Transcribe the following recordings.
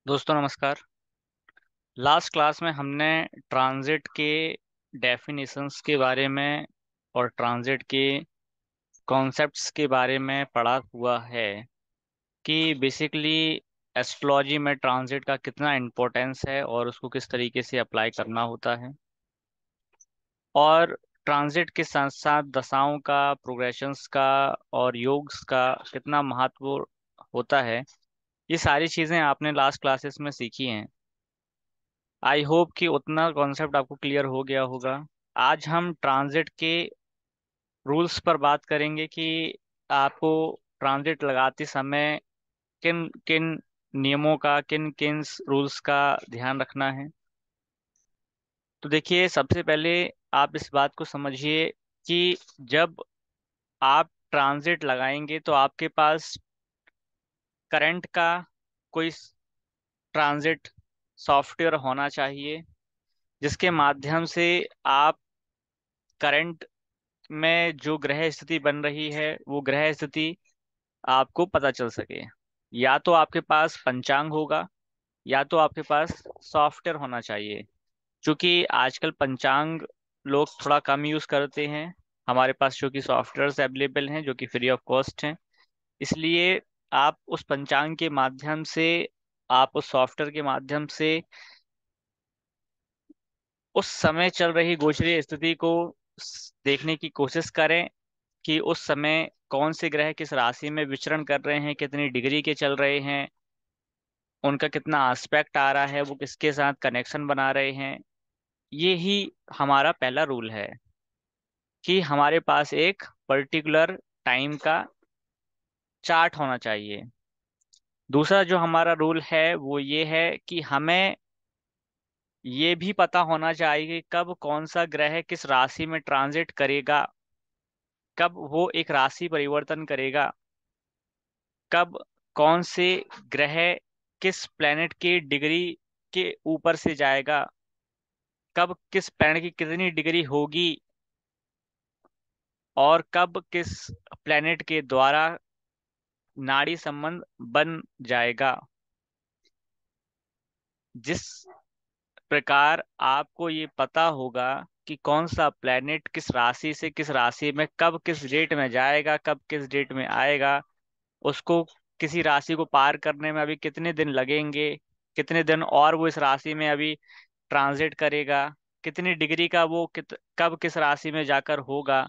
दोस्तों नमस्कार। Last class में हमने ट्रांजिट के डेफिनेशंस के बारे में और ट्रांजिट के कॉन्सेप्ट्स के बारे में पढ़ा हुआ है कि बेसिकली एस्ट्रोलॉजी में ट्रांजिट का कितना इम्पोर्टेंस है और उसको किस तरीके से अप्लाई करना होता है, और ट्रांजिट के साथ साथ दशाओं का, प्रोग्रेशंस का और योग्स का कितना महत्व होता है। ये सारी चीज़ें आपने लास्ट क्लासेस में सीखी हैं। आई होप कि उतना कॉन्सेप्ट आपको क्लियर हो गया होगा। आज हम ट्रांजिट के रूल्स पर बात करेंगे कि आपको ट्रांजिट लगाते समय किन किन नियमों का, किन किन रूल्स का ध्यान रखना है। तो देखिए, सबसे पहले आप इस बात को समझिए कि जब आप ट्रांजिट लगाएंगे तो आपके पास करंट का कोई ट्रांजिट सॉफ्टवेयर होना चाहिए, जिसके माध्यम से आप करंट में जो ग्रह स्थिति बन रही है वो ग्रह स्थिति आपको पता चल सके। या तो आपके पास पंचांग होगा, या तो आपके पास सॉफ्टवेयर होना चाहिए। क्योंकि आजकल पंचांग लोग थोड़ा कम यूज करते हैं, हमारे पास जो कि सॉफ्टवेयर्स अवेलेबल हैं जो कि फ्री ऑफ कॉस्ट हैं। इसलिए आप उस पंचांग के माध्यम से, आप उस सॉफ्टवेयर के माध्यम से उस समय चल रही गोचरीय स्थिति को देखने की कोशिश करें कि उस समय कौन से ग्रह किस राशि में विचरण कर रहे हैं, कितनी डिग्री के चल रहे हैं, उनका कितना एस्पेक्ट आ रहा है, वो किसके साथ कनेक्शन बना रहे हैं। ये ही हमारा पहला रूल है कि हमारे पास एक पर्टिकुलर टाइम का चार्ट होना चाहिए। दूसरा जो हमारा रूल है वो ये है कि हमें ये भी पता होना चाहिए कि कब कौन सा ग्रह किस राशि में ट्रांजिट करेगा, कब वो एक राशि परिवर्तन करेगा, कब कौन से ग्रह किस प्लेनेट की डिग्री के ऊपर से जाएगा, कब किस प्लेनेट की कितनी डिग्री होगी, और कब किस प्लेनेट के द्वारा नाड़ी संबंध बन जाएगा। जिस प्रकार आपको ये पता होगा कि कौन सा प्लेनेट किस राशि से किस राशि में कब किस डेट में जाएगा, कब किस डेट में आएगा, उसको किसी राशि को पार करने में अभी कितने दिन लगेंगे, कितने दिन और वो इस राशि में अभी ट्रांजिट करेगा, कितनी डिग्री का वो कब किस राशि में जाकर होगा।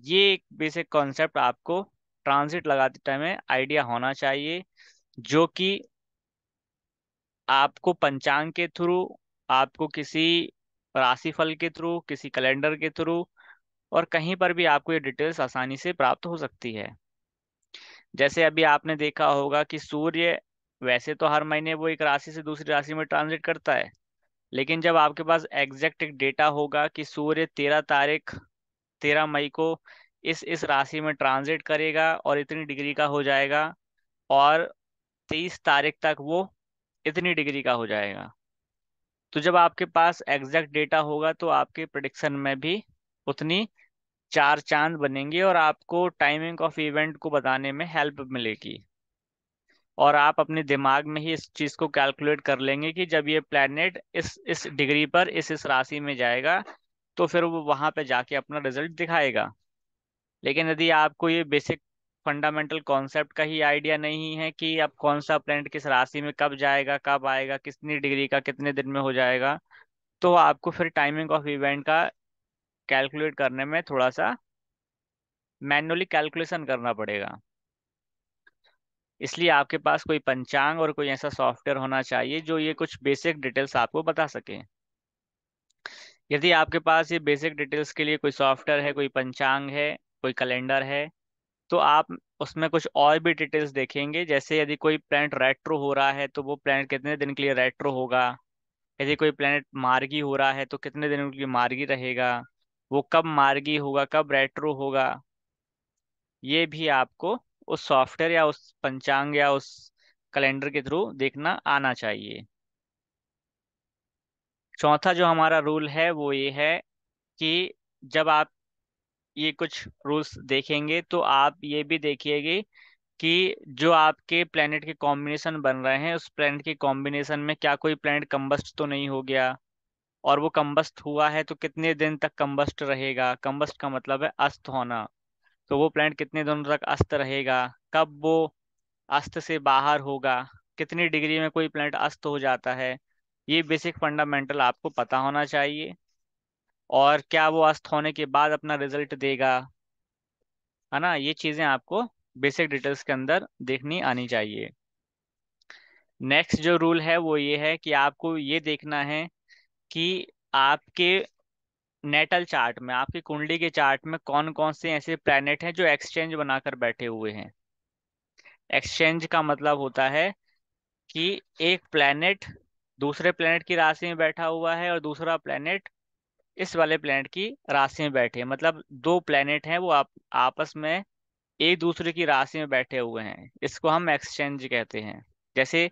ये एक बेसिक कॉन्सेप्ट आपको ट्रांजिट लगाते टाइम आइडिया होना चाहिए, जो कि आपको पंचांग के थ्रू, आपको किसी राशिफल के थ्रू, किसी कैलेंडर के थ्रू, और कहीं पर भी आपको ये डिटेल्स आसानी से प्राप्त हो सकती है। जैसे अभी आपने देखा होगा कि सूर्य वैसे तो हर महीने वो एक राशि से दूसरी राशि में ट्रांजिट करता है, लेकिन जब आपके पास एग्जैक्ट एक डेटा होगा कि सूर्य 13 तारीख, 13 मई को इस राशि में ट्रांजिट करेगा और इतनी डिग्री का हो जाएगा, और 23 तारीख तक वो इतनी डिग्री का हो जाएगा। तो जब आपके पास एग्जैक्ट डेटा होगा तो आपके प्रिडिक्शन में भी उतनी चार चांद बनेंगे और आपको टाइमिंग ऑफ इवेंट को बताने में हेल्प मिलेगी। और आप अपने दिमाग में ही इस चीज को कैलकुलेट कर लेंगे कि जब ये प्लेनेट इस डिग्री पर इस राशि में जाएगा तो फिर वो वहां पे जाके अपना रिजल्ट दिखाएगा। लेकिन यदि आपको ये बेसिक फंडामेंटल कॉन्सेप्ट का ही आइडिया नहीं है कि अब कौन सा प्लेनेट किस राशि में कब जाएगा, कब आएगा, कितनी डिग्री का कितने दिन में हो जाएगा, तो आपको फिर टाइमिंग ऑफ इवेंट का कैलकुलेट करने में थोड़ा सा मैन्युअली कैलकुलेशन करना पड़ेगा। इसलिए आपके पास कोई पंचांग और कोई ऐसा सॉफ्टवेयर होना चाहिए जो ये कुछ बेसिक डिटेल्स आपको बता सके। यदि आपके पास ये बेसिक डिटेल्स के लिए कोई सॉफ्टवेयर है, कोई पंचांग है, कोई कैलेंडर है, तो आप उसमें कुछ और भी डिटेल्स देखेंगे। जैसे यदि कोई प्लैनेट रेट्रो हो रहा है तो वो प्लैनेट कितने दिन के लिए रेट्रो होगा, यदि कोई प्लैनेट मार्गी हो रहा है तो कितने दिन के लिए मार्गी रहेगा, वो कब मार्गी होगा, कब रेट्रो होगा, ये भी आपको उस सॉफ्टवेयर या उस पंचांग या उस कैलेंडर के थ्रू देखना आना चाहिए। चौथा जो हमारा रूल है वो ये है कि जब आप ये कुछ रूल्स देखेंगे तो आप ये भी देखिएगा कि जो आपके प्लेनेट के कॉम्बिनेशन बन रहे हैं उस प्लेनेट के कॉम्बिनेशन में क्या कोई प्लेनेट कंबस्ट तो नहीं हो गया, और वो कंबस्ट हुआ है तो कितने दिन तक कंबस्ट रहेगा। कंबस्ट का मतलब है अस्त होना। तो वो प्लेनेट कितने दिनों तक अस्त रहेगा, कब वो अस्त से बाहर होगा, कितनी डिग्री में कोई प्लेनेट अस्त हो जाता है। ये बेसिक फंडामेंटल आपको पता होना चाहिए। और क्या वो अस्त होने के बाद अपना रिजल्ट देगा, है ना। ये चीजें आपको बेसिक डिटेल्स के अंदर देखनी आनी चाहिए। नेक्स्ट जो रूल है वो ये है कि आपको ये देखना है कि आपके नेटल चार्ट में, आपकी कुंडली के चार्ट में कौन कौन से ऐसे प्लैनेट हैं जो एक्सचेंज बनाकर बैठे हुए हैं। एक्सचेंज का मतलब होता है कि एक प्लैनेट दूसरे प्लैनेट की राशि में बैठा हुआ है और दूसरा प्लैनेट इस वाले प्लैनेट की राशि में बैठे हैं। मतलब दो प्लैनेट हैं वो आपस में एक दूसरे की राशि में बैठे हुए हैं, इसको हम एक्सचेंज कहते हैं। जैसे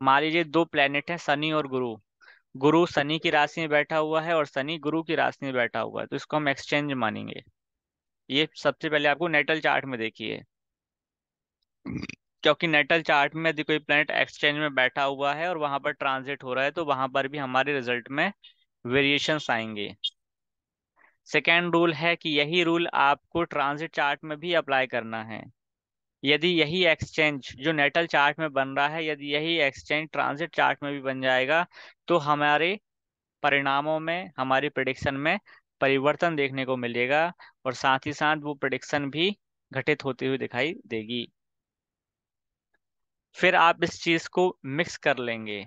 मान लीजिए दो प्लैनेट हैं शनि और गुरु। गुरु शनि की राशि में बैठा हुआ है और शनि गुरु की राशि में बैठा हुआ है, तो इसको हम एक्सचेंज मानेंगे। ये सबसे पहले आपको नेटल चार्ट में देखिए, क्योंकि नेटल चार्ट में यदि कोई प्लैनेट एक्सचेंज में बैठा हुआ है और वहां पर ट्रांजिट हो रहा है तो वहां पर भी हमारे रिजल्ट में वेरिएशंस आएंगे। सेकेंड रूल है कि यही रूल आपको ट्रांजिट चार्ट में भी अप्लाई करना है। यदि यही एक्सचेंज जो नेटल चार्ट में बन रहा है, यदि यही एक्सचेंज ट्रांजिट चार्ट में भी बन जाएगा तो हमारे परिणामों में, हमारी प्रिडिक्शन में परिवर्तन देखने को मिलेगा, और साथ ही साथ वो प्रिडिक्शन भी घटित होती हुई दिखाई देगी। फिर आप इस चीज को मिक्स कर लेंगे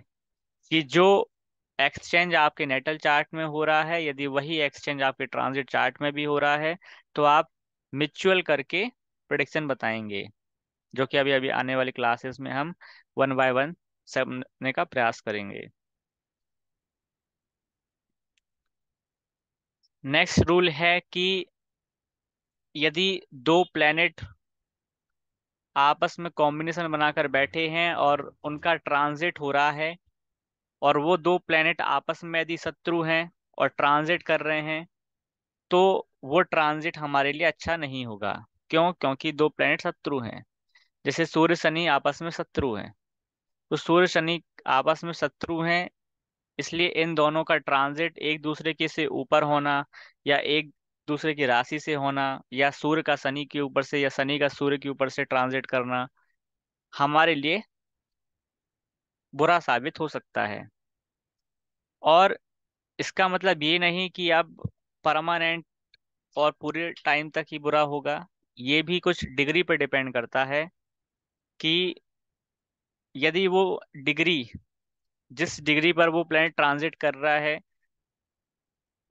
कि जो एक्सचेंज आपके नेटल चार्ट में हो रहा है यदि वही एक्सचेंज आपके ट्रांजिट चार्ट में भी हो रहा है तो आप म्यूचुअल करके प्रिडिक्शन बताएंगे, जो कि अभी अभी आने वाली क्लासेस में हम वन बाय वन समझने का प्रयास करेंगे। नेक्स्ट रूल है कि यदि दो प्लेनेट आपस में कॉम्बिनेशन बनाकर बैठे हैं और उनका ट्रांजिट हो रहा है, और वो दो प्लेनेट आपस में यदि शत्रु हैं और ट्रांजिट कर रहे हैं, तो वो ट्रांजिट हमारे लिए अच्छा नहीं होगा। क्यों? क्योंकि दो प्लेनेट शत्रु हैं। जैसे सूर्य शनि आपस में शत्रु हैं, तो सूर्य शनि आपस में शत्रु हैं, इसलिए इन दोनों का ट्रांजिट एक दूसरे के से ऊपर होना, या एक दूसरे की राशि से होना, या सूर्य का शनि के ऊपर से या शनि का सूर्य के ऊपर से ट्रांजिट करना हमारे लिए बुरा साबित हो सकता है। और इसका मतलब ये नहीं कि अब परमानेंट और पूरे टाइम तक ही बुरा होगा। ये भी कुछ डिग्री पर डिपेंड करता है कि यदि वो डिग्री, जिस डिग्री पर वो प्लेनेट ट्रांजिट कर रहा है,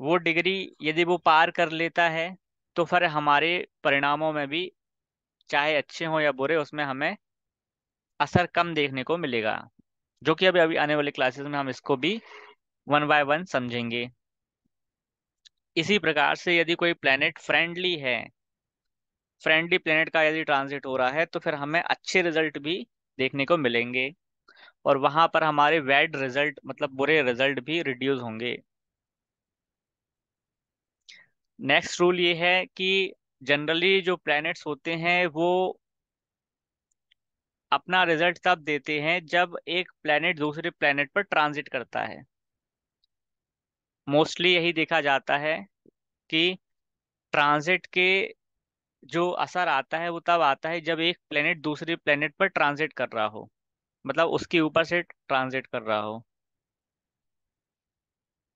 वो डिग्री यदि वो पार कर लेता है तो फिर हमारे परिणामों में भी, चाहे अच्छे हों या बुरे, उसमें हमें असर कम देखने को मिलेगा। जो कि अभी अभी आने वाले क्लासेस में हम इसको भी वन बाय वन समझेंगे। इसी प्रकार से यदि कोई प्लेनेट फ्रेंडली है, फ्रेंडली प्लेनेट का यदि ट्रांजिट हो रहा है तो फिर हमें अच्छे रिजल्ट भी देखने को मिलेंगे, और वहां पर हमारे बैड रिजल्ट मतलब बुरे रिजल्ट भी रिड्यूस होंगे। नेक्स्ट रूल ये है कि जनरली जो प्लैनेट्स होते हैं वो अपना रिजल्ट तब देते हैं जब एक प्लैनेट दूसरे प्लैनेट पर ट्रांजिट करता है। मोस्टली यही देखा जाता है कि ट्रांजिट के जो असर आता है वो तब आता है जब एक प्लैनेट दूसरे प्लैनेट पर ट्रांजिट कर रहा हो, मतलब उसके ऊपर से ट्रांजिट कर रहा हो।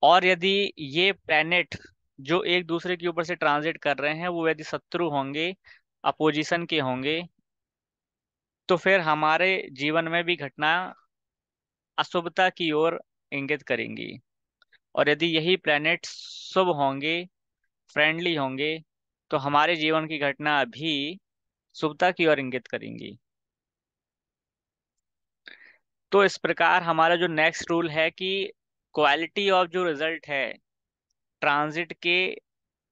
और यदि ये प्लैनेट जो एक दूसरे के ऊपर से ट्रांजिट कर रहे हैं वो यदि शत्रु होंगे, अपोजिशन के होंगे, तो फिर हमारे जीवन में भी घटना अशुभता की ओर इंगित करेंगी। और यदि यही प्लैनेट शुभ होंगे, फ्रेंडली होंगे, तो हमारे जीवन की घटना भी शुभता की ओर इंगित करेंगी। तो इस प्रकार हमारा जो नेक्स्ट रूल है कि क्वालिटी ऑफ जो रिजल्ट है ट्रांजिट के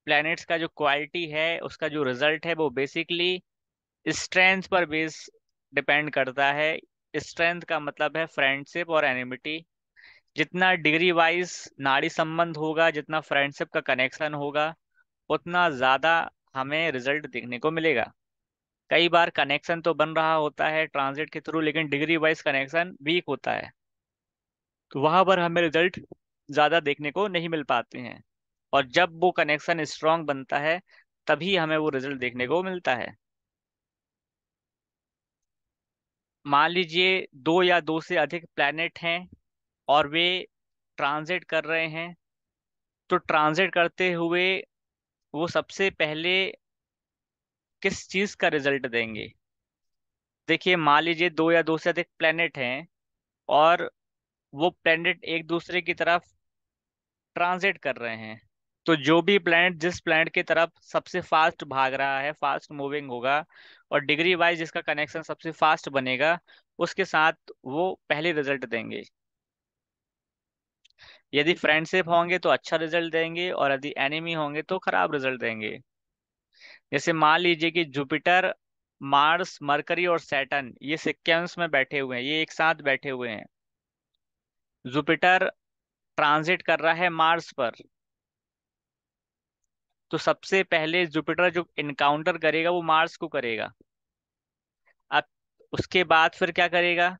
प्लैनेट्स का, जो क्वालिटी है उसका जो रिजल्ट है वो बेसिकली स्ट्रेंथ पर बेस डिपेंड करता है। स्ट्रेंथ का मतलब है फ्रेंडशिप और एनिमिटी। जितना डिग्री वाइज नाड़ी संबंध होगा, जितना फ्रेंडशिप का कनेक्शन होगा, उतना ज्यादा हमें रिजल्ट देखने को मिलेगा। कई बार कनेक्शन तो बन रहा होता है ट्रांजिट के थ्रू, लेकिन डिग्री वाइज कनेक्शन वीक होता है, तो वहां पर हमें रिजल्ट ज्यादा देखने को नहीं मिल पाते हैं। और जब वो कनेक्शन स्ट्रांग बनता है, तभी हमें वो रिजल्ट देखने को मिलता है। मान लीजिए दो या दो से अधिक प्लैनेट हैं और वे ट्रांजिट कर रहे हैं, तो ट्रांजिट करते हुए वो सबसे पहले किस चीज का रिजल्ट देंगे। देखिए, मान लीजिए दो या दो से अधिक प्लैनेट हैं और वो प्लैनेट एक दूसरे की तरफ ट्रांजिट कर रहे हैं, तो जो भी प्लैनेट जिस प्लैनेट की तरफ सबसे फास्ट भाग रहा है, फास्ट मूविंग होगा, और डिग्री वाइज जिसका कनेक्शन सबसे फास्ट बनेगा, उसके साथ वो पहले रिजल्ट देंगे। यदि फ्रेंडशिप होंगे तो अच्छा रिजल्ट देंगे, और यदि एनिमी होंगे तो खराब रिजल्ट देंगे। जैसे मान लीजिए कि जुपिटर, मार्स, मरकरी और सैटर्न ये सीक्वेंस में बैठे हुए हैं, ये एक साथ बैठे हुए हैं। जुपिटर ट्रांजिट कर रहा है मार्स पर, तो सबसे पहले जुपिटर जो इनकाउंटर करेगा वो मार्स को करेगा। अब उसके बाद फिर क्या करेगा,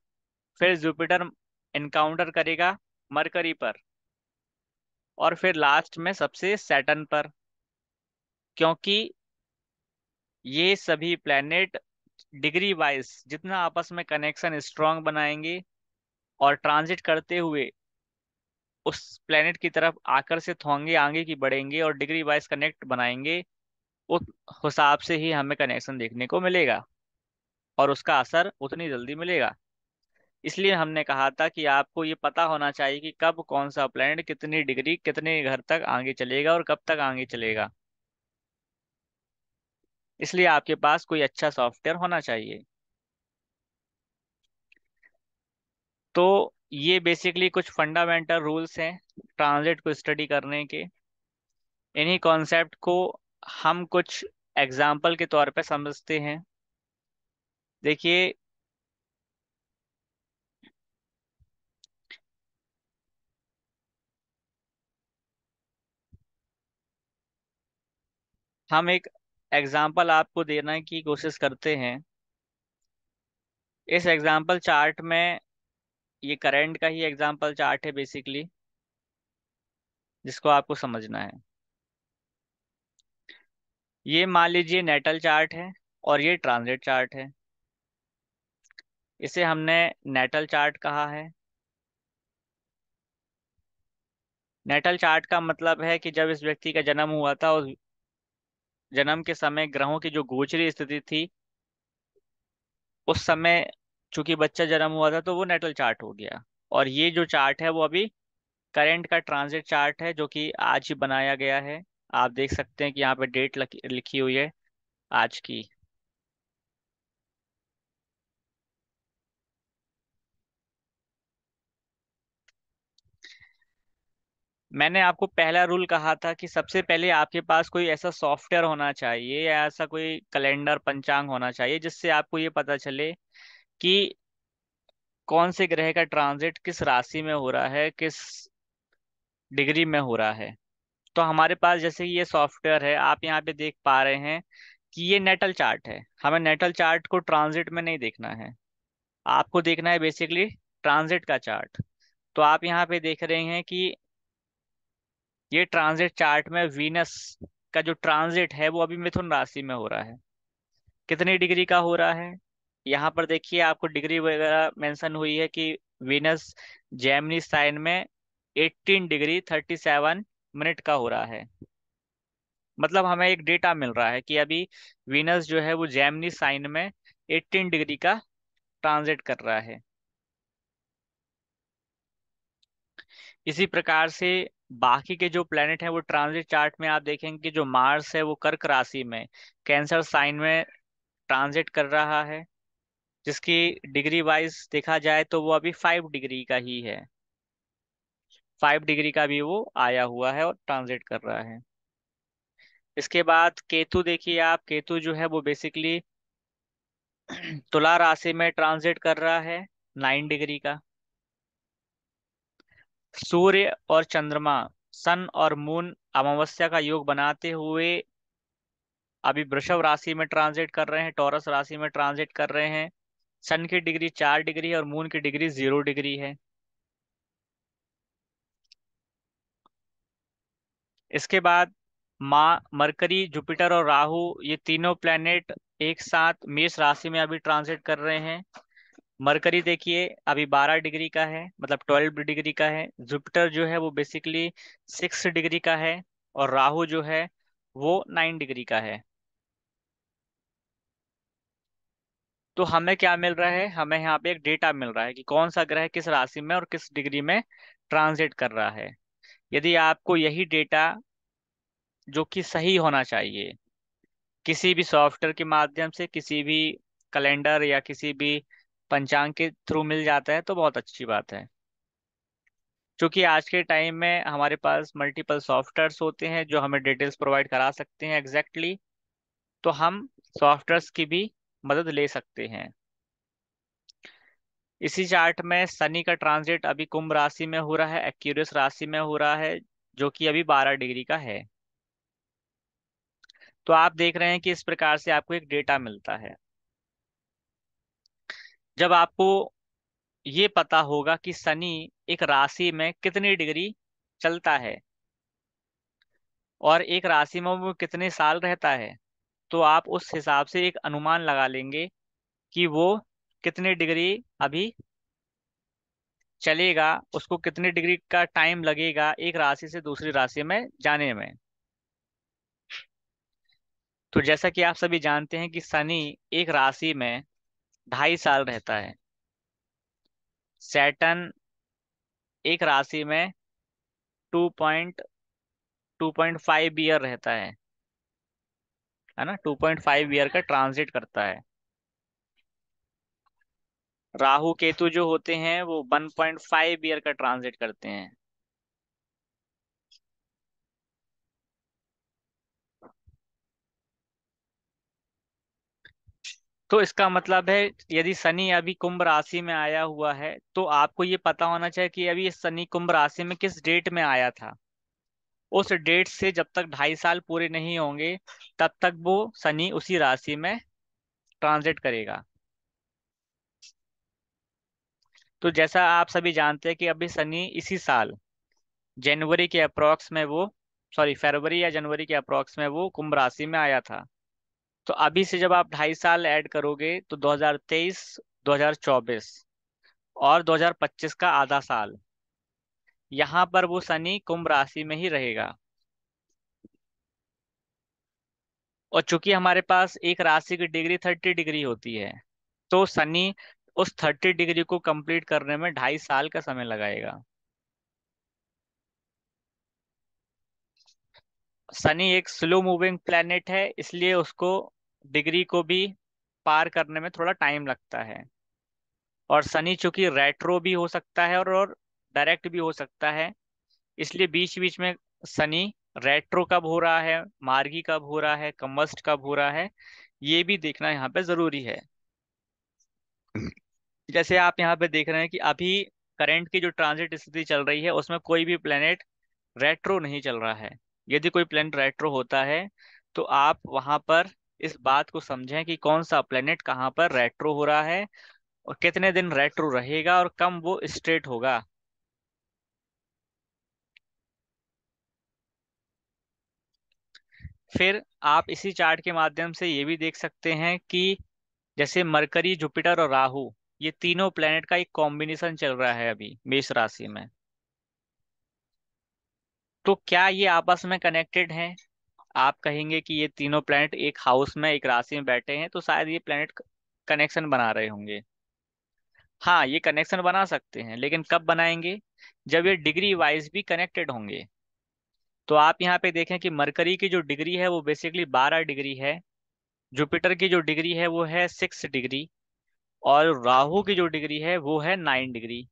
फिर जुपिटर इनकाउंटर करेगा मरकरी पर, और फिर लास्ट में सबसे सैटर्न पर। क्योंकि ये सभी प्लैनेट डिग्री वाइज जितना आपस में कनेक्शन स्ट्रांग बनाएंगे और ट्रांजिट करते हुए उस प्लेनेट की तरफ आकर्षित होंगे, आगे की बढ़ेंगे और डिग्री वाइज कनेक्ट बनाएंगे, उस हिसाब से ही हमें कनेक्शन देखने को मिलेगा और उसका असर उतनी जल्दी मिलेगा। इसलिए हमने कहा था कि आपको ये पता होना चाहिए कि कब कौन सा प्लेनेट कितनी डिग्री कितने घर तक आगे चलेगा और कब तक आगे चलेगा। इसलिए आपके पास कोई अच्छा सॉफ्टवेयर होना चाहिए। तो ये बेसिकली कुछ फंडामेंटल रूल्स हैं ट्रांजिट को स्टडी करने के। इन्हीं कॉन्सेप्ट को हम कुछ एग्जाम्पल के तौर पे समझते हैं। देखिए, हम एक एग्जाम्पल आपको देने की कोशिश करते हैं। इस एग्जाम्पल चार्ट में, ये करंट का ही एग्जाम्पल चार्ट है बेसिकली, जिसको आपको समझना है। ये मान लीजिए नेटल चार्ट है और ये ट्रांजिट चार्ट है। इसे हमने नेटल चार्ट कहा है। नेटल चार्ट का मतलब है कि जब इस व्यक्ति का जन्म हुआ था, उस जन्म के समय ग्रहों की जो गोचरी स्थिति थी, उस समय चूंकि बच्चा जन्म हुआ था तो वो नेटल चार्ट हो गया। और ये जो चार्ट है वो अभी करंट का ट्रांजिट चार्ट है, जो कि आज ही बनाया गया है। आप देख सकते हैं कि यहाँ पे डेट लिखी हुई है आज की। मैंने आपको पहला रूल कहा था कि सबसे पहले आपके पास कोई ऐसा सॉफ्टवेयर होना चाहिए या ऐसा कोई कैलेंडर पंचांग होना चाहिए जिससे आपको ये पता चले कि कौन से ग्रह का ट्रांजिट किस राशि में हो रहा है, किस डिग्री में हो रहा है। तो हमारे पास जैसे ये सॉफ्टवेयर है, आप यहाँ पे देख पा रहे हैं कि ये नेटल चार्ट है। हमें नेटल चार्ट को ट्रांजिट में नहीं देखना है, आपको देखना है बेसिकली ट्रांजिट का चार्ट। तो आप यहाँ पे देख रहे हैं कि ये ट्रांजिट चार्ट में वीनस का जो ट्रांजिट है वो अभी मिथुन राशि में हो रहा है। कितनी डिग्री का हो रहा है, यहाँ पर देखिए आपको डिग्री वगैरह मेंशन हुई है कि वीनस जेमिनी साइन में 18 डिग्री 37 मिनट का हो रहा है। मतलब हमें एक डेटा मिल रहा है कि अभी वीनस जो है वो जेमिनी साइन में 18 डिग्री का ट्रांजिट कर रहा है। इसी प्रकार से बाकी के जो प्लेनेट हैं वो ट्रांजिट चार्ट में आप देखेंगे कि जो मार्स है वो कर्क राशि में कैंसर साइन में ट्रांजिट कर रहा है, जिसकी डिग्री वाइज देखा जाए तो वो अभी 5 डिग्री का ही है। 5 डिग्री का भी वो आया हुआ है और ट्रांजिट कर रहा है। इसके बाद केतु देखिए आप, केतु जो है वो बेसिकली तुला राशि में ट्रांजिट कर रहा है 9 डिग्री का। सूर्य और चंद्रमा, सन और मून अमावस्या का योग बनाते हुए अभी वृषभ राशि में ट्रांजिट कर रहे हैं, टॉरस राशि में ट्रांजिट कर रहे हैं। सन की डिग्री 4 डिग्री है और मून की डिग्री 0 डिग्री है। इसके बाद माँ मरकरी, जुपिटर और राहु, ये तीनों प्लेनेट एक साथ मेष राशि में अभी ट्रांजिट कर रहे हैं। मरकरी देखिए अभी 12 डिग्री का है, मतलब 12 डिग्री का है। जुपिटर जो है वो बेसिकली 6 डिग्री का है। और राहु जो है वो 9 डिग्री का है। तो हमें क्या मिल रहा है, हमें यहाँ पे एक डेटा मिल रहा है कि कौन सा ग्रह किस राशि में और किस डिग्री में ट्रांजिट कर रहा है। यदि आपको यही डेटा, जो कि सही होना चाहिए, किसी भी सॉफ्टवेयर के माध्यम से, किसी भी कैलेंडर या किसी भी पंचांग के थ्रू मिल जाता है तो बहुत अच्छी बात है। क्योंकि आज के टाइम में हमारे पास मल्टीपल सॉफ्टवेयर्स होते हैं जो हमें डिटेल्स प्रोवाइड करा सकते हैं एग्जैक्टली तो हम सॉफ्टवेयर्स की भी मदद ले सकते हैं। इसी चार्ट में शनि का ट्रांजिट अभी कुंभ राशि में हो रहा है, एक्यूरियस राशि में हो रहा है, जो कि अभी 12 डिग्री का है। तो आप देख रहे हैं कि इस प्रकार से आपको एक डेटा मिलता है। जब आपको ये पता होगा कि शनि एक राशि में कितनी डिग्री चलता है और एक राशि में वो कितने साल रहता है, तो आप उस हिसाब से एक अनुमान लगा लेंगे कि वो कितने डिग्री अभी चलेगा, उसको कितने डिग्री का टाइम लगेगा एक राशि से दूसरी राशि में जाने में। तो जैसा कि आप सभी जानते हैं कि शनि एक राशि में 2.5 साल रहता है। सैटर्न एक राशि में 2.5 ईयर रहता है ना, 2.5 ईयर का ट्रांजिट करता है। राहु केतु जो होते हैं वो 1.5 ईयर का ट्रांजिट करते हैं। तो इसका मतलब है, यदि शनि अभी कुंभ राशि में आया हुआ है तो आपको ये पता होना चाहिए कि अभी ये शनि कुंभ राशि में किस डेट में आया था। उस डेट से जब तक 2.5 साल पूरे नहीं होंगे तब तक वो शनि उसी राशि में ट्रांजिट करेगा। तो जैसा आप सभी जानते हैं कि अभी शनि इसी साल जनवरी के अप्रॉक्स में वो, सॉरी फरवरी या जनवरी के अप्रॉक्स में वो कुंभ राशि में आया था। तो अभी से जब आप 2.5 साल ऐड करोगे तो 2023, 2024 और 2025 का आधा साल, यहाँ पर वो शनि कुंभ राशि में ही रहेगा। और चूंकि हमारे पास एक राशि की डिग्री 30 डिग्री होती है, तो शनि उस 30 डिग्री को कंप्लीट करने में 2.5 साल का समय लगाएगा। शनि एक स्लो मूविंग प्लेनेट है, इसलिए उसको डिग्री को भी पार करने में थोड़ा टाइम लगता है। और शनि चूंकि रेट्रो भी हो सकता है और डायरेक्ट भी हो सकता है, इसलिए बीच बीच में शनि रेट्रो कब हो रहा है, मार्गी कब हो रहा है, कम्बस्ट कब हो रहा है, ये भी देखना यहाँ पे जरूरी है। जैसे आप यहाँ पे देख रहे हैं कि अभी करंट की जो ट्रांजिट स्थिति चल रही है उसमें कोई भी प्लेनेट रेट्रो नहीं चल रहा है। यदि कोई प्लेनेट रेट्रो होता है तो आप वहां पर इस बात को समझें कि कौन सा प्लेनेट कहाँ पर रेट्रो हो रहा है और कितने दिन रेट्रो रहेगा और कब वो स्ट्रेट होगा। फिर आप इसी चार्ट के माध्यम से ये भी देख सकते हैं कि जैसे मरकरी, जुपिटर और राहु, ये तीनों प्लेनेट का एक कॉम्बिनेशन चल रहा है अभी मेष राशि में। तो क्या ये आपस में कनेक्टेड हैं? आप कहेंगे कि ये तीनों प्लैनेट एक हाउस में, एक राशि में बैठे हैं तो शायद ये प्लैनेट कनेक्शन बना रहे होंगे। हाँ, ये कनेक्शन बना सकते हैं, लेकिन कब बनाएंगे? जब ये डिग्री वाइज भी कनेक्टेड होंगे। तो आप यहाँ पे देखें कि मरकरी की जो डिग्री है वो बेसिकली 12 डिग्री है, जुपिटर की जो डिग्री है वो है 6 डिग्री, और राहु की जो डिग्री है वो है 9 डिग्री,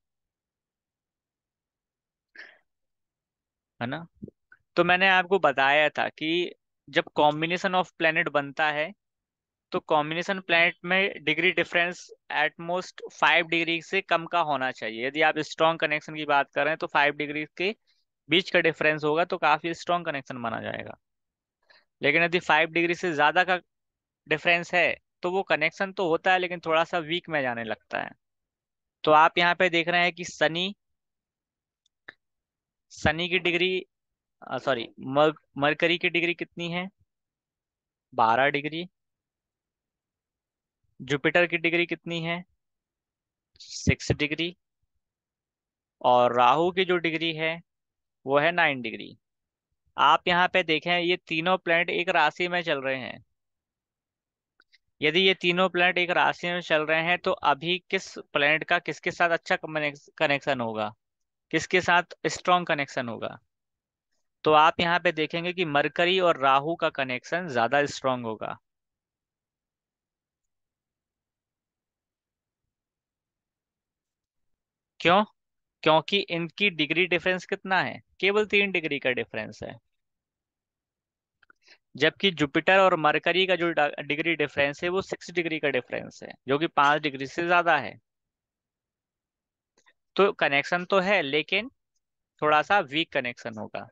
है ना। तो मैंने आपको बताया था कि जब कॉम्बिनेशन ऑफ प्लेनेट बनता है तो कॉम्बिनेशन प्लैनेट में डिग्री डिफरेंस एटमोस्ट 5 डिग्री से कम का होना चाहिए। यदि आप स्ट्रॉन्ग कनेक्शन की बात कर रहे हैं तो 5 डिग्री के बीच का डिफरेंस होगा तो काफी स्ट्रॉन्ग कनेक्शन माना जाएगा। लेकिन यदि 5 डिग्री से ज्यादा का डिफरेंस है तो वो कनेक्शन तो होता है लेकिन थोड़ा सा वीक में जाने लगता है। तो आप यहाँ पे देख रहे हैं कि सनी सनी की डिग्री, सॉरी, मरकरी की डिग्री कितनी है? 12 डिग्री। जुपिटर की डिग्री कितनी है? 6 डिग्री। और राहु की जो डिग्री है वो है 9 डिग्री। आप यहाँ पे देखें, ये तीनों प्लैनेट एक राशि में चल रहे हैं। यदि ये तीनों प्लैनेट एक राशि में चल रहे हैं तो अभी किस प्लैनेट का किसके साथ अच्छा कनेक्शन होगा, किसके साथ स्ट्रॉन्ग कनेक्शन होगा? तो आप यहाँ पे देखेंगे कि मरकरी और राहु का कनेक्शन ज्यादा स्ट्रॉन्ग होगा। क्यों? क्योंकि इनकी डिग्री डिफरेंस कितना है? केवल 3 डिग्री का डिफरेंस है। जबकि जुपिटर और मरकरी का जो डिग्री डिफरेंस है वो 6 डिग्री का डिफरेंस है, जो कि 5 डिग्री से ज्यादा है। तो कनेक्शन तो है लेकिन थोड़ा सा वीक कनेक्शन होगा।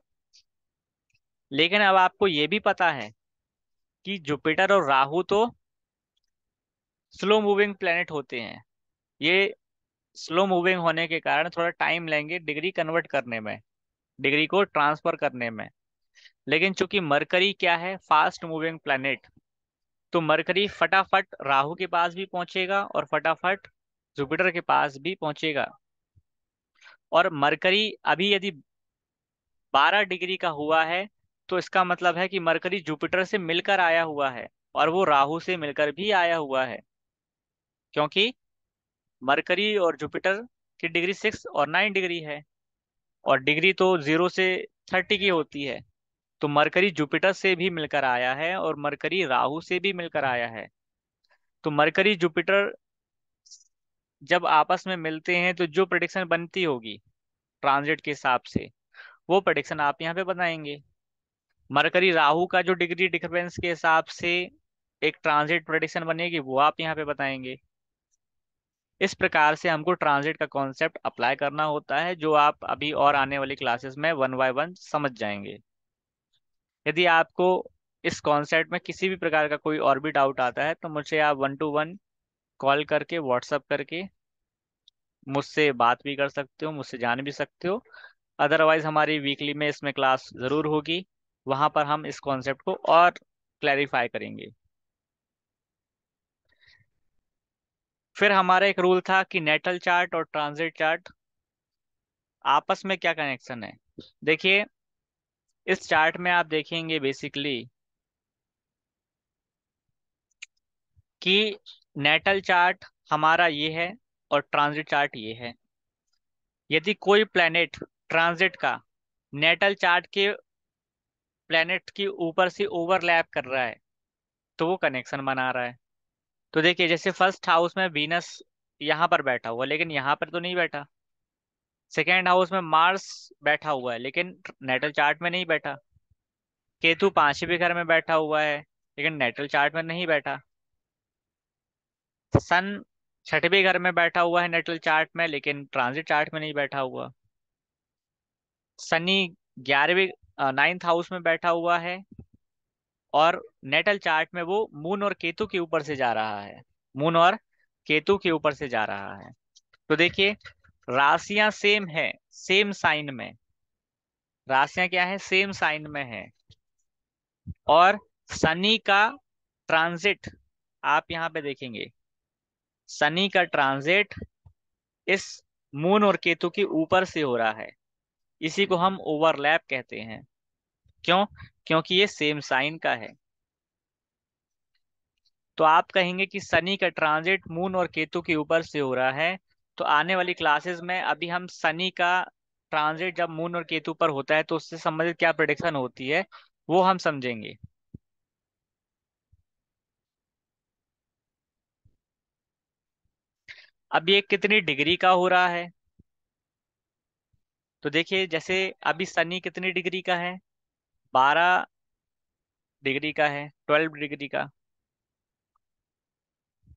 लेकिन अब आपको ये भी पता है कि जुपिटर और राहु तो स्लो मूविंग प्लेनेट होते हैं। ये स्लो मूविंग होने के कारण थोड़ा टाइम लेंगे डिग्री कन्वर्ट करने में, डिग्री को ट्रांसफर करने में। लेकिन चूंकि मरकरी क्या है, फास्ट मूविंग प्लेनेट, तो मरकरी फटाफट राहु के पास भी पहुंचेगा और फटाफट जुपिटर के पास भी पहुंचेगा। और मरकरी अभी यदि 12 डिग्री का हुआ है तो इसका मतलब है कि मरकरी जुपिटर से मिलकर आया हुआ है और वो राहु से मिलकर भी आया हुआ है। क्योंकि मरकरी और जुपिटर की डिग्री 6 और 9 डिग्री है, और डिग्री तो 0 से 30 की होती है। तो मरकरी जुपिटर से भी मिलकर आया है और मरकरी राहु से भी मिलकर आया है। तो मरकरी जुपिटर जब आपस में मिलते हैं तो जो प्रेडिक्शन बनती होगी ट्रांजिट के हिसाब से, वो प्रेडिक्शन आप यहाँ पे बनाएंगे। मरकरी राहु का जो डिग्री डिफरेंस के हिसाब से एक ट्रांजिट प्रेडिक्शन बनेगी, वो आप यहाँ पे बताएंगे। इस प्रकार से हमको ट्रांजिट का कॉन्सेप्ट अप्लाई करना होता है, जो आप अभी और आने वाली क्लासेस में वन बाय वन समझ जाएंगे। यदि आपको इस कॉन्सेप्ट में किसी भी प्रकार का कोई और भी डाउट आता है तो मुझे आप 1 to 1 कॉल करके, व्हाट्सअप करके मुझसे बात भी कर सकते हो, मुझसे जान भी सकते हो। अदरवाइज हमारी वीकली में इसमें क्लास ज़रूर होगी, वहाँ पर हम इस कॉन्सेप्ट को और क्लैरिफाई करेंगे। फिर हमारा एक रूल था कि नेटल चार्ट और ट्रांजिट चार्ट आपस में क्या कनेक्शन है। देखिए, इस चार्ट में आप देखेंगे बेसिकली कि नेटल चार्ट हमारा ये है और ट्रांजिट चार्ट ये है। यदि कोई प्लेनेट ट्रांजिट का नेटल चार्ट के प्लेनेट के ऊपर से ओवरलैप कर रहा है तो वो कनेक्शन बना रहा है। तो देखिए, जैसे फर्स्ट हाउस में वीनस यहाँ पर बैठा हुआ लेकिन यहाँ पर तो नहीं बैठा। सेकेंड हाउस में मार्स बैठा हुआ है लेकिन नेटल चार्ट में नहीं बैठा। केतु 5वें घर में बैठा हुआ है लेकिन नेटल चार्ट में नहीं बैठा। सन 6वें घर में बैठा हुआ है नेटल चार्ट में लेकिन ट्रांजिट चार्ट में नहीं बैठा हुआ। शनि 11वें 9th हाउस में बैठा हुआ है और नेटल चार्ट में वो मून और केतु के ऊपर से जा रहा है। मून और केतु के ऊपर से जा रहा है। तो देखिए, राशियां सेम है, सेम साइन में। राशियां क्या है? सेम साइन में है। और शनि का ट्रांजिट आप यहाँ पे देखेंगे, शनि का ट्रांजिट इस मून और केतु के ऊपर से हो रहा है। इसी को हम ओवरलैप कहते हैं। क्यों? क्योंकि ये सेम साइन का है। तो आप कहेंगे कि शनि का ट्रांजिट मून और केतु के ऊपर से हो रहा है। तो आने वाली क्लासेस में अभी हम शनि का ट्रांजिट जब मून और केतु पर होता है तो उससे संबंधित क्या प्रिडिक्शन होती है वो हम समझेंगे। अब ये कितनी डिग्री का हो रहा है? तो देखिए, जैसे अभी शनि कितनी डिग्री का है? 12 डिग्री का है, 12 डिग्री का।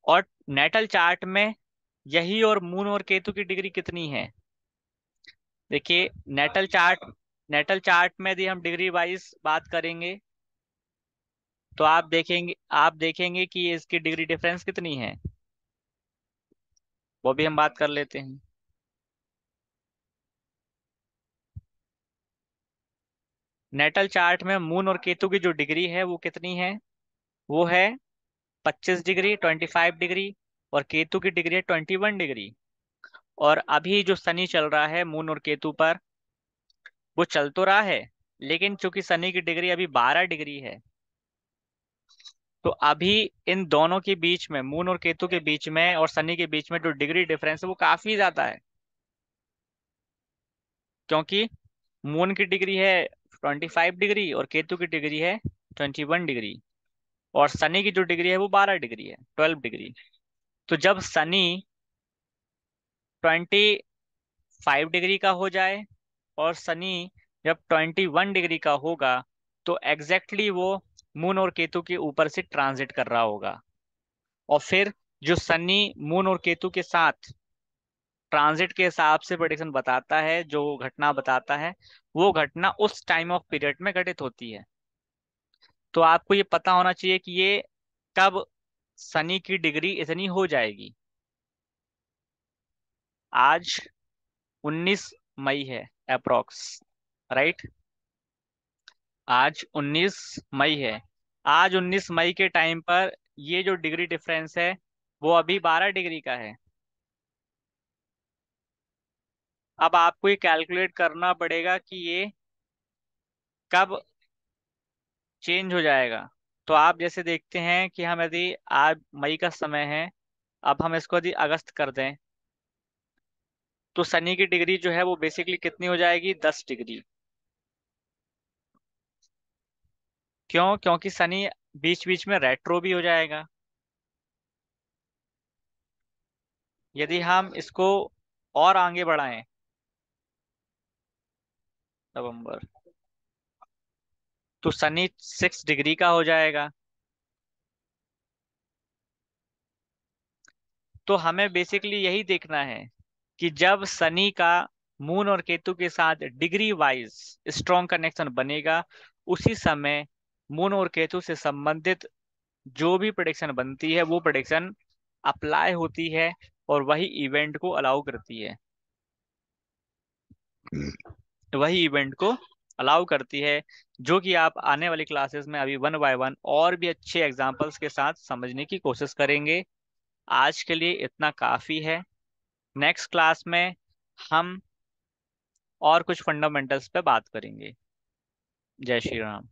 और नेटल चार्ट में यही और मून और केतु की डिग्री कितनी है? देखिए, नेटल चार्ट में यदि हम डिग्री वाइज बात करेंगे तो आप देखेंगे कि ये इसकी डिग्री डिफरेंस कितनी है, वो भी हम बात कर लेते हैं। नेटल चार्ट में मून और केतु की जो डिग्री है वो कितनी है, वो है 25 डिग्री, 25 डिग्री। और केतु की डिग्री है 21 डिग्री। और अभी जो शनि चल रहा है मून और केतु पर, वो चल तो रहा है, लेकिन चूंकि शनि की डिग्री अभी 12 डिग्री है, तो अभी इन दोनों के बीच में, मून और केतु के बीच में और शनि के बीच में जो डिग्री डिफरेंस है वो काफी ज्यादा है। क्योंकि मून की डिग्री है 25 डिग्री और केतु की डिग्री है 21 डिग्री। और शनि की जो डिग्री है वो 12 डिग्री है, 12 डिग्री। तो जब शनि 25 डिग्री का हो जाए और शनि जब 21 डिग्री का होगा, तो एग्जैक्टली वो मून और केतु के ऊपर से ट्रांजिट कर रहा होगा। और फिर जो शनि मून और केतु के साथ ट्रांजिट के हिसाब से प्रेडिक्शन बताता है, जो घटना बताता है, वो घटना उस टाइम ऑफ पीरियड में घटित होती है। तो आपको ये पता होना चाहिए कि ये कब शनि की डिग्री इतनी हो जाएगी। आज 19 मई है अप्रोक्स, राइट। आज 19 मई है। आज 19 मई के टाइम पर ये जो डिग्री डिफरेंस है वो अभी 12 डिग्री का है। अब आपको ये कैलकुलेट करना पड़ेगा कि ये कब चेंज हो जाएगा। तो आप जैसे देखते हैं कि हम यदि आज मई का समय है, अब हम इसको यदि अगस्त कर दें, तो शनि की डिग्री जो है वो बेसिकली कितनी हो जाएगी, 10 डिग्री। क्यों? क्योंकि शनि बीच बीच में रेट्रो भी हो जाएगा। यदि हम इसको और आगे बढ़ाएं, नवंबर, तो शनि 6 डिग्री का हो जाएगा। तो हमें बेसिकली यही देखना है कि जब शनि का मून और केतु के साथ डिग्री वाइज स्ट्रॉन्ग कनेक्शन बनेगा, उसी समय मून और केतु से संबंधित जो भी प्रेडिक्शन बनती है वो प्रेडिक्शन अप्लाई होती है और वही इवेंट को अलाउ करती है। वही इवेंट को अलाउ करती है, जो कि आप आने वाली क्लासेस में अभी वन बाय वन और भी अच्छे एग्जांपल्स के साथ समझने की कोशिश करेंगे। आज के लिए इतना काफी है। नेक्स्ट क्लास में हम और कुछ फंडामेंटल्स पे बात करेंगे। जय श्री राम।